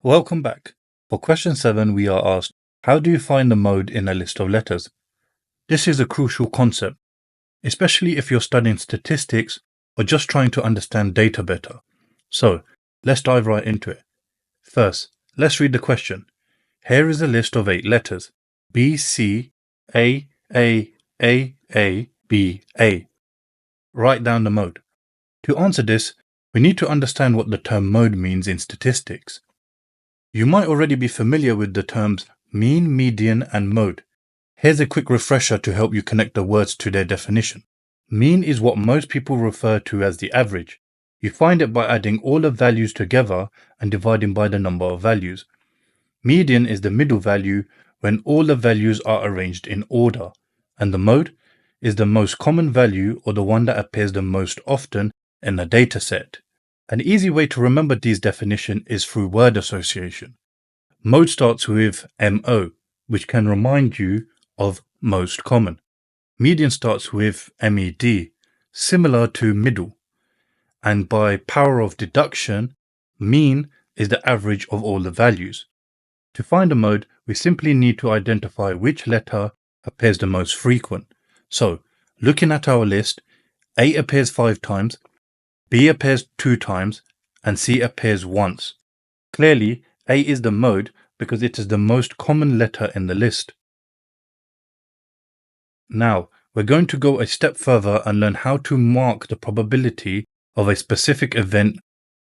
Welcome back. For question 7, we are asked, how do you find the mode in a list of letters? This is a crucial concept, especially if you're studying statistics or just trying to understand data better. So, let's dive right into it. First, let's read the question. Here is a list of 8 letters: B, C, A, B, A. Write down the mode. To answer this, we need to understand what the term mode means in statistics. You might already be familiar with the terms mean, median, and mode. Here's a quick refresher to help you connect the words to their definition. Mean is what most people refer to as the average. You find it by adding all the values together and dividing by the number of values. Median is the middle value when all the values are arranged in order. And the mode is the most common value, or the one that appears the most often in a data set. An easy way to remember these definitions is through word association. Mode starts with MO, which can remind you of most common. Median starts with MED, similar to middle. And by power of deduction, mean is the average of all the values. To find a mode, we simply need to identify which letter appears the most frequent. So, looking at our list, A appears 5 times, B appears 2 times, and C appears once. Clearly, A is the mode because it is the most common letter in the list. Now, we're going to go a step further and learn how to mark the probability of a specific event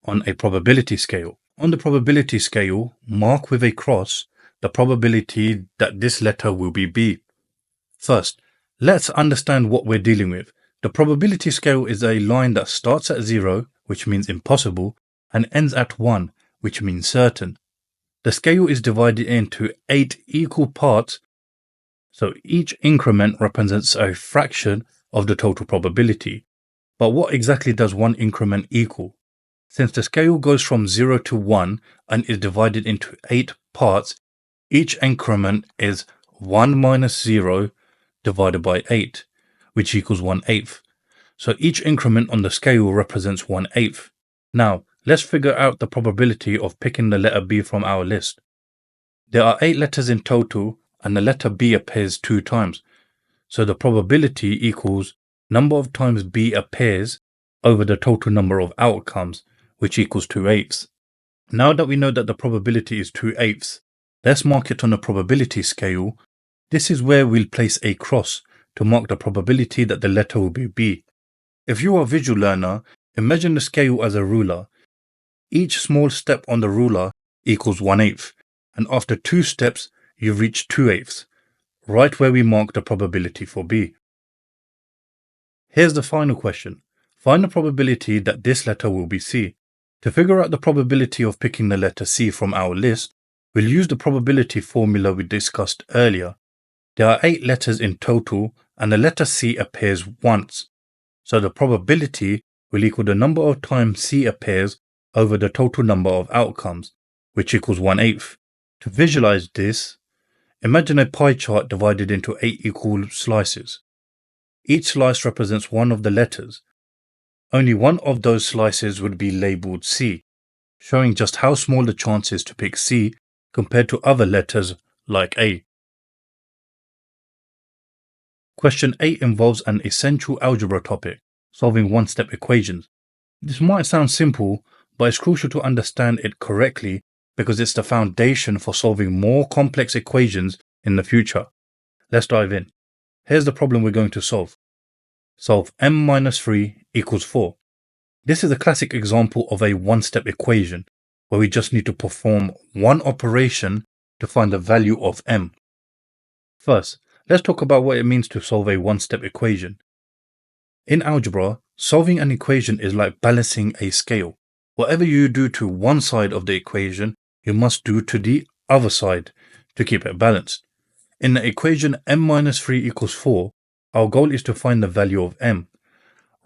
on a probability scale. On the probability scale, mark with a cross the probability that this letter will be B. First, let's understand what we're dealing with. The probability scale is a line that starts at 0, which means impossible, and ends at 1, which means certain. The scale is divided into 8 equal parts, so each increment represents a fraction of the total probability. But what exactly does one increment equal? Since the scale goes from 0 to 1 and is divided into 8 parts, each increment is 1 minus 0 divided by 8, which equals 1/8. So each increment on the scale represents 1/8. Now, let's figure out the probability of picking the letter B from our list. There are 8 letters in total, and the letter B appears 2 times. So the probability equals number of times B appears over the total number of outcomes, which equals 2/8. Now that we know that the probability is 2/8, let's mark it on the probability scale. This is where we'll place a cross to mark the probability that the letter will be B. If you are a visual learner, imagine the scale as a ruler. Each small step on the ruler equals 1/8, and after 2 steps, you've reached 2/8, right where we mark the probability for B. Here's the final question. Find the probability that this letter will be C. To figure out the probability of picking the letter C from our list, we'll use the probability formula we discussed earlier. There are 8 letters in total, and the letter C appears once. So the probability will equal the number of times C appears over the total number of outcomes, which equals 1/8. To visualize this, imagine a pie chart divided into 8 equal slices. Each slice represents one of the letters. Only one of those slices would be labeled C, showing just how small the chance is to pick C compared to other letters like A. Question 8 involves an essential algebra topic, solving one-step equations. This might sound simple, but it's crucial to understand it correctly because it's the foundation for solving more complex equations in the future. Let's dive in. Here's the problem we're going to solve. Solve m minus 3 equals 4. This is a classic example of a one-step equation where we just need to perform one operation to find the value of m. First, let's talk about what it means to solve a one-step equation. In algebra, solving an equation is like balancing a scale. Whatever you do to one side of the equation, you must do to the other side to keep it balanced. In the equation m minus 3 equals 4, our goal is to find the value of m.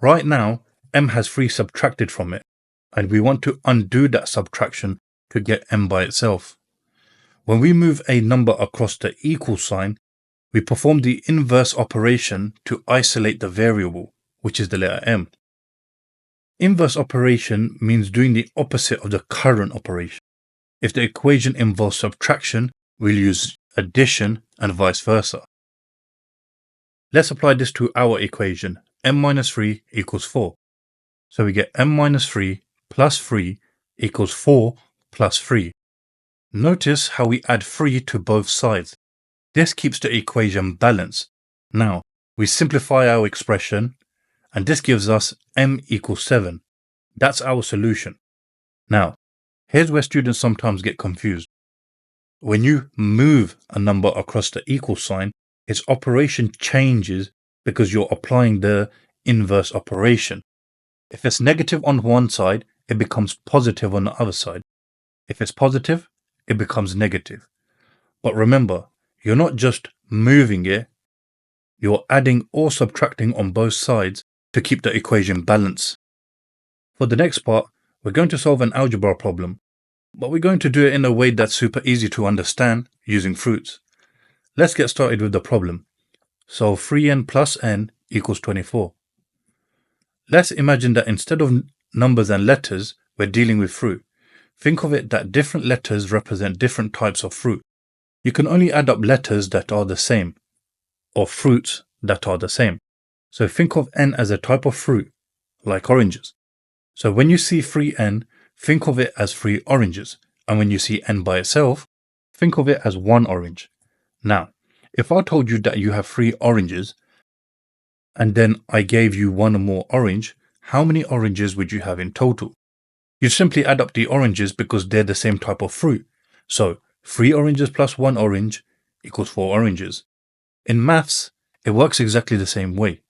Right now, m has 3 subtracted from it, and we want to undo that subtraction to get m by itself. When we move a number across the equal sign, we perform the inverse operation to isolate the variable, which is the letter m. Inverse operation means doing the opposite of the current operation. If the equation involves subtraction, we'll use addition and vice versa. Let's apply this to our equation. m minus 3 equals 4. So we get m minus 3 plus 3 equals 4 plus 3. Notice how we add 3 to both sides. This keeps the equation balanced. Now, we simplify our expression, and this gives us m equals 7. That's our solution. Now, here's where students sometimes get confused. When you move a number across the equal sign, its operation changes because you're applying the inverse operation. If it's negative on one side, it becomes positive on the other side. If it's positive, it becomes negative. But remember, you're not just moving it, you're adding or subtracting on both sides to keep the equation balanced. For the next part, we're going to solve an algebra problem, but we're going to do it in a way that's super easy to understand using fruits. Let's get started with the problem. So 3n plus n equals 24. Let's imagine that instead of numbers and letters, we're dealing with fruit. Think of it that different letters represent different types of fruit. You can only add up letters that are the same, or fruits that are the same. So think of n as a type of fruit, like oranges. So when you see 3n, think of it as 3 oranges. And when you see n by itself, think of it as 1 orange. Now, if I told you that you have 3 oranges, and then I gave you 1 more orange, how many oranges would you have in total? You simply add up the oranges because they're the same type of fruit. So 3 oranges plus 1 orange equals 4 oranges. In maths, it works exactly the same way.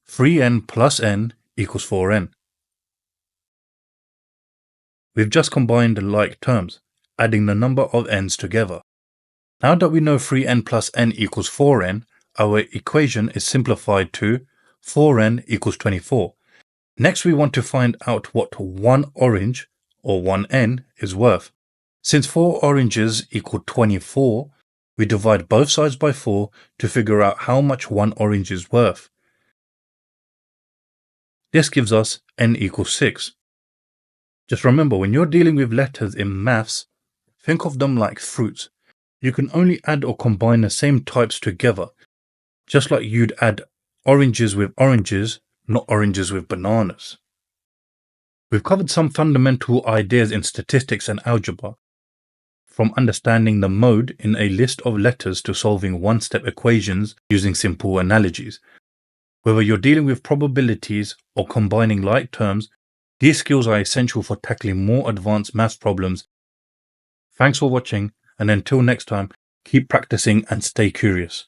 3n plus n equals 4n. We've just combined the like terms, adding the number of n's together. Now that we know 3n plus n equals 4n, our equation is simplified to 4n equals 24. Next, we want to find out what 1 orange, or 1n, is worth. Since 4 oranges equal 24, we divide both sides by 4 to figure out how much 1 orange is worth. This gives us n equals 6. Just remember, when you're dealing with letters in maths, think of them like fruits. You can only add or combine the same types together, just like you'd add oranges with oranges, not oranges with bananas. We've covered some fundamental ideas in statistics and algebra, from understanding the mode in a list of letters to solving one-step equations using simple analogies. Whether you're dealing with probabilities or combining like terms, these skills are essential for tackling more advanced maths problems. Thanks for watching, and until next time, keep practicing and stay curious.